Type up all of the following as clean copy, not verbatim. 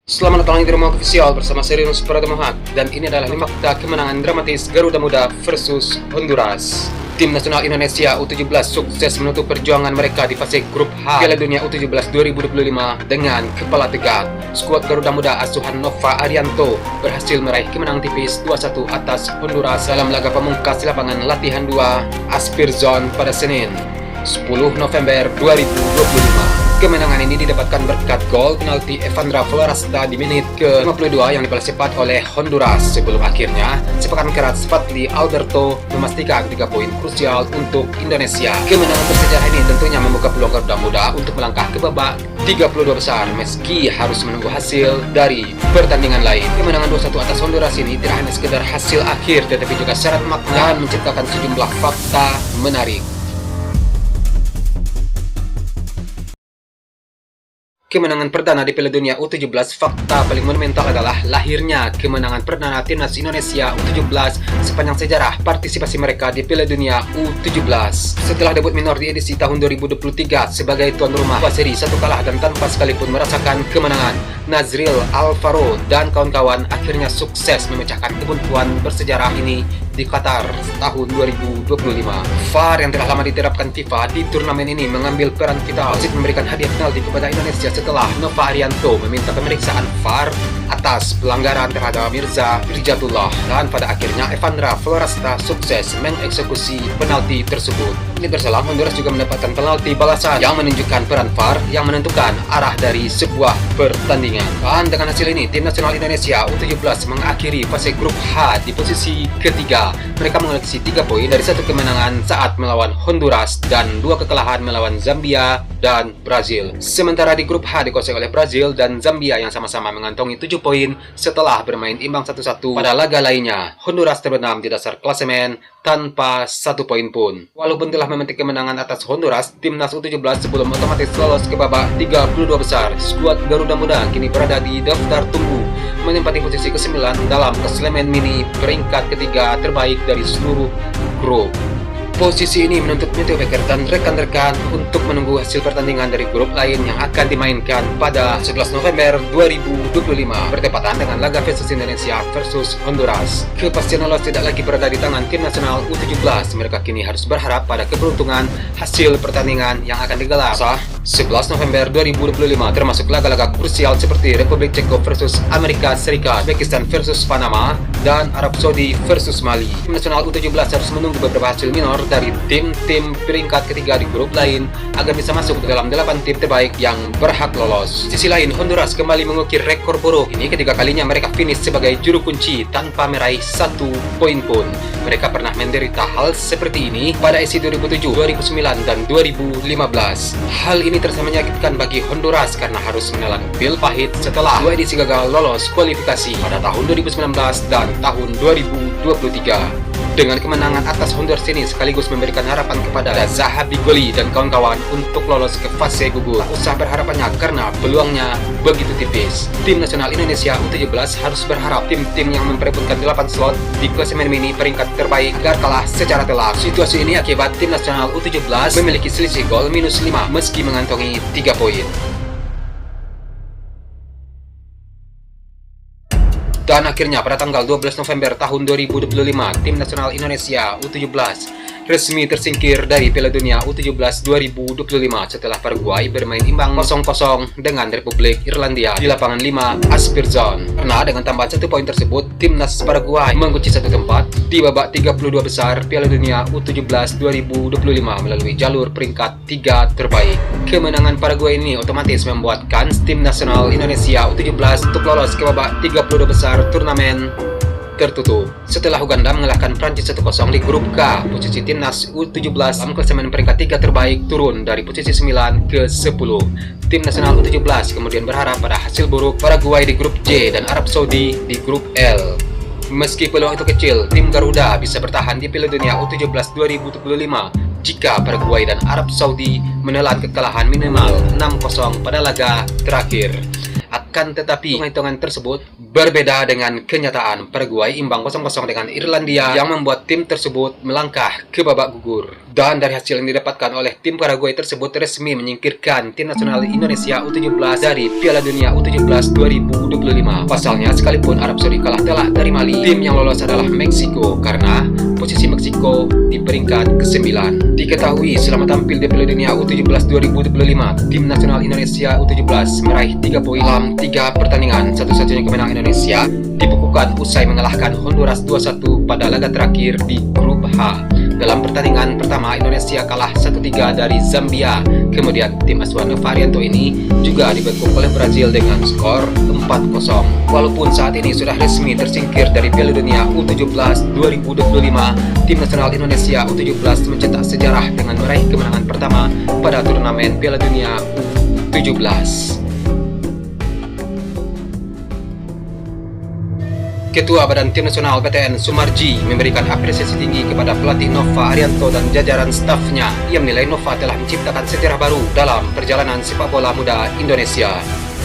Selamat datang di Rumah Official bersama Serius Pratomohat. Dan ini adalah 5 fakta kemenangan dramatis Garuda Muda versus Honduras. Tim nasional Indonesia U17 sukses menutup perjuangan mereka di fase grup H Piala Dunia U17 2025 dengan kepala tegak. Skuad Garuda Muda asuhan Nova Arianto berhasil meraih kemenangan tipis 2-1 atas Honduras dalam laga pamungkas di lapangan latihan 2 Aspirzon pada Senin 10 November 2025. Kemenangan ini didapatkan berkat gol penalti Evandra Floresta di menit ke-52 yang dibalas cepat oleh Honduras sebelum akhirnya sepakan keras Fadli Alberto memastikan 3 poin krusial untuk Indonesia. Kemenangan bersejarah ini tentunya membuka peluang Garuda Muda untuk melangkah ke babak 32 besar meski harus menunggu hasil dari pertandingan lain. Kemenangan 2-1 atas Honduras ini tidak hanya sekedar hasil akhir tetapi juga syarat makna dan menciptakan sejumlah fakta menarik. Kemenangan perdana di Piala Dunia U17, fakta paling monumental adalah lahirnya kemenangan perdana Timnas Indonesia U17 sepanjang sejarah partisipasi mereka di Piala Dunia U17. Setelah debut minor di edisi tahun 2023 sebagai tuan rumah, seri 1 kalah dan tanpa sekalipun merasakan kemenangan, Nazril Alvaro dan kawan-kawan akhirnya sukses memecahkan kebuntuan bersejarah ini di Qatar tahun 2025. VAR yang telah lama diterapkan FIFA di turnamen ini mengambil peran vital wasit memberikan hadiah penalti kepada Indonesia setelah Nova Arianto meminta pemeriksaan VAR atas pelanggaran terhadap Mirza Rijatullah, dan pada akhirnya Evandra Floresta sukses mengeksekusi penalti tersebut. Ini terselang Honduras juga mendapatkan penalti balasan yang menunjukkan peran VAR yang menentukan arah dari sebuah pertandingan. Dan dengan hasil ini, Tim Nasional Indonesia U17 mengakhiri fase grup H di posisi ketiga. Mereka mengoleksi 3 poin dari 1 kemenangan saat melawan Honduras dan 2 kekalahan melawan Zambia dan Brazil. Sementara di grup H dikuasai oleh Brazil dan Zambia yang sama-sama mengantongi 7 poin setelah bermain imbang 1-1 pada laga lainnya. Honduras terbenam di dasar klasemen tanpa 1 poin pun. Walaupun telah memetik kemenangan atas Honduras, Timnas U17 sebelum otomatis lolos ke babak 32 besar, skuad Garuda Muda kini berada di daftar tunggu menempati posisi ke-9 dalam klasemen mini peringkat ketiga terbaik dari seluruh grup. Posisi ini menuntut Matthew Becker dan rekan-rekan untuk menunggu hasil pertandingan dari grup lain yang akan dimainkan pada 11 November 2025 bertepatan dengan laga versus Indonesia versus Honduras. Kepastian lolos tidak lagi berada di tangan tim nasional U17. Mereka kini harus berharap pada keberuntungan hasil pertandingan yang akan digelar 11 November 2025, termasuk laga-laga krusial seperti Republik Ceko versus Amerika Serikat, Uzbekistan versus Panama, dan Arab Saudi versus Mali. Tim nasional U17 harus menunggu beberapa hasil minor dari tim-tim peringkat ketiga di grup lain agar bisa masuk ke dalam 8 tim terbaik yang berhak lolos. Di sisi lain, Honduras kembali mengukir rekor buruk. Ini ketiga kalinya mereka finish sebagai juru kunci tanpa meraih 1 poin pun. Mereka pernah menderita hal seperti ini pada edisi 2007, 2009, dan 2015. Hal ini terasa menyakitkan bagi Honduras karena harus menelan pil pahit setelah 2 edisi gagal lolos kualifikasi pada tahun 2019 dan tahun 2023. Dengan kemenangan atas Honduras ini sekaligus memberikan harapan kepada Zahabi Goli dan kawan-kawan untuk lolos ke fase gugur. Tak usah berharap banyak karena peluangnya begitu tipis. Tim nasional Indonesia U17 harus berharap tim-tim yang memperebutkan 8 slot di klasemen mini peringkat terbaik agar kalah secara telak. Situasi ini akibat tim nasional U17 memiliki selisih gol -5 meski mengantongi 3 poin. Dan akhirnya pada tanggal 12 November tahun 2025, Tim Nasional Indonesia U17 resmi tersingkir dari Piala Dunia U17 2025 setelah Paraguay bermain imbang 0-0 dengan Republik Irlandia di lapangan 5 Aspirzon. Karena dengan tambahan 1 poin tersebut, Timnas Paraguay mengunci 1 tempat di babak 32 besar Piala Dunia U17 2025 melalui jalur peringkat 3 terbaik. Kemenangan Paraguay ini otomatis membuatkan Tim Nasional Indonesia U17 untuk lolos ke babak 32 besar turnamen tertutup. Setelah Uganda mengalahkan Prancis 1-0 di grup K, posisi Timnas U17 dalam klasemen peringkat 3 terbaik turun dari posisi 9 ke 10. Tim nasional U17 kemudian berharap pada hasil buruk Paraguay di grup J dan Arab Saudi di grup L. Meski peluang itu kecil, tim Garuda bisa bertahan di Piala Dunia U17 2025 jika Paraguay dan Arab Saudi menelan kekalahan minimal 6-0 pada laga terakhir. Akan tetapi, hitungan tersebut berbeda dengan kenyataan. Paraguay imbang 0-0 dengan Irlandia yang membuat tim tersebut melangkah ke babak gugur. Dan dari hasil yang didapatkan oleh tim Paraguay tersebut resmi menyingkirkan tim nasional Indonesia U17 dari Piala Dunia U17 2025. Pasalnya, sekalipun Arab Saudi kalah telak dari Mali, tim yang lolos adalah Meksiko karena posisi Meksiko di peringkat ke-9. Diketahui selama tampil di Piala Dunia U17 2025, tim nasional Indonesia U17 meraih 3 poin dalam 3 pertandingan. Satu-satunya kemenangan Indonesia dibukukan usai mengalahkan Honduras 2-1 pada laga terakhir di grup H. Dalam pertandingan pertama, Indonesia kalah 1-3 dari Zambia. Kemudian tim asuhan Nova Arianto ini juga dibekuk oleh Brazil dengan skor 4-0. Walaupun saat ini sudah resmi tersingkir dari Piala Dunia U17 2025, tim nasional Indonesia U17 mencetak sejarah dengan meraih kemenangan pertama pada turnamen Piala Dunia U17. Ketua Badan Tim Nasional BTN Sumarji memberikan apresiasi tinggi kepada pelatih Nova Arianto dan jajaran stafnya. Ia menilai Nova telah menciptakan sejarah baru dalam perjalanan sepak bola muda Indonesia.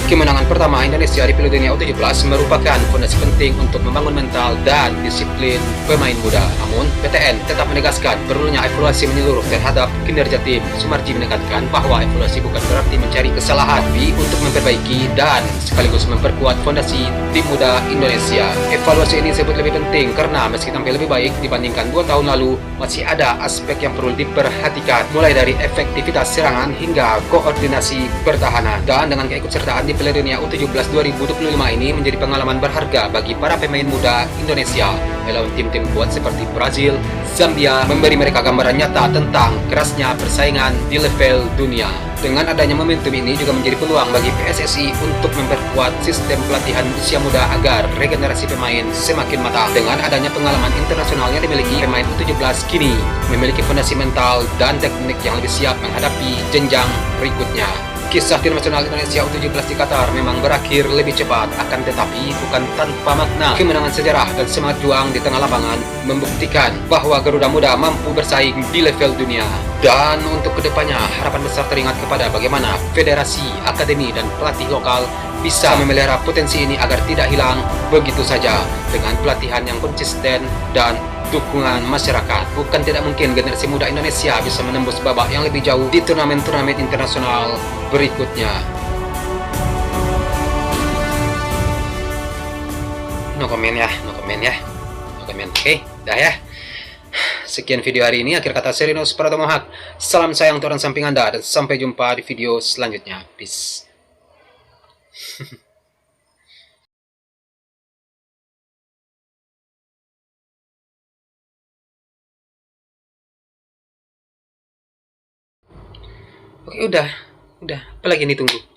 Kemenangan pertama Indonesia di Piala Dunia U17 merupakan fondasi penting untuk membangun mental dan disiplin pemain muda. Namun, BTN tetap menegaskan perlunya evaluasi menyeluruh terhadap kinerja tim. Sumarji menekankan bahwa evaluasi bukan berarti mencari kesalahan, tapi untuk memperbaiki dan sekaligus memperkuat fondasi tim muda Indonesia. Evaluasi ini disebut lebih penting karena meski tampil lebih baik dibandingkan 2 tahun lalu, masih ada aspek yang perlu diperhatikan, mulai dari efektivitas serangan hingga koordinasi pertahanan. Dan dengan keikutsertaan di Piala Dunia U17 2025 ini menjadi pengalaman berharga bagi para pemain muda Indonesia. Melawan tim-tim kuat seperti Brazil, Zambia memberi mereka gambaran nyata tentang kerasnya persaingan di level dunia. Dengan adanya momentum ini juga menjadi peluang bagi PSSI untuk memperkuat sistem pelatihan usia muda agar regenerasi pemain semakin matang. Dengan adanya pengalaman internasional yang dimiliki, pemain U17 kini memiliki fondasi mental dan teknik yang lebih siap menghadapi jenjang berikutnya. Kisah tim nasional Indonesia U17 di Qatar memang berakhir lebih cepat, akan tetapi bukan tanpa makna. Kemenangan sejarah dan semangat juang di tengah lapangan membuktikan bahwa Garuda Muda mampu bersaing di level dunia. Dan untuk kedepannya, harapan besar teringat kepada bagaimana federasi, akademi, dan pelatih lokal bisa memelihara potensi ini agar tidak hilang begitu saja dengan pelatihan yang konsisten dan dukungan masyarakat. Bukan tidak mungkin generasi muda Indonesia bisa menembus babak yang lebih jauh di turnamen-turnamen internasional berikutnya. No comment ya. Oke, dah ya. Sekian video hari ini. Akhir kata Serinus Pratomohak. Salam sayang untuk orang samping Anda dan sampai jumpa di video selanjutnya. Peace. Oke, udah. Apalagi yang ditunggu?